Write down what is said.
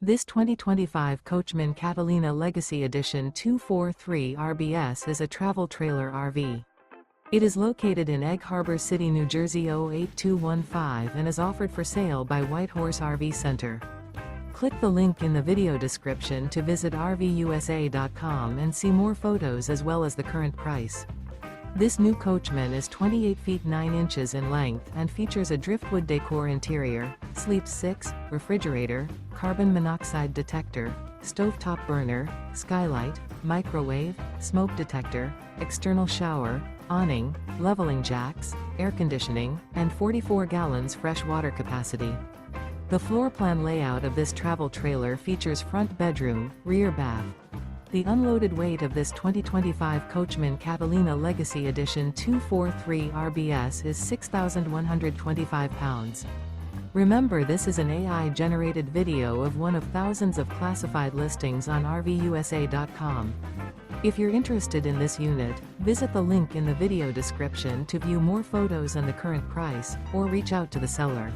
This 2025 Coachmen Catalina Legacy Edition 243 RBS is a travel trailer RV. It is located in Egg Harbor City, New Jersey 08215 and is offered for sale by Whitehorse RV Center. Click the link in the video description to visit RVUSA.com and see more photos as well as the current price. This new Coachmen is 28 feet 9 inches in length and features a driftwood decor interior, sleeps 6, refrigerator, carbon monoxide detector, stovetop burner, skylight, microwave, smoke detector, external shower, awning, leveling jacks, air conditioning, and 44 gallons fresh water capacity. The floor plan layout of this travel trailer features front bedroom, rear bath. The unloaded weight of this 2025 Coachmen Catalina Legacy Edition 243 RBS is 6,125 pounds. Remember, this is an AI-generated video of one of thousands of classified listings on RVUSA.com. If you're interested in this unit, visit the link in the video description to view more photos and the current price, or reach out to the seller.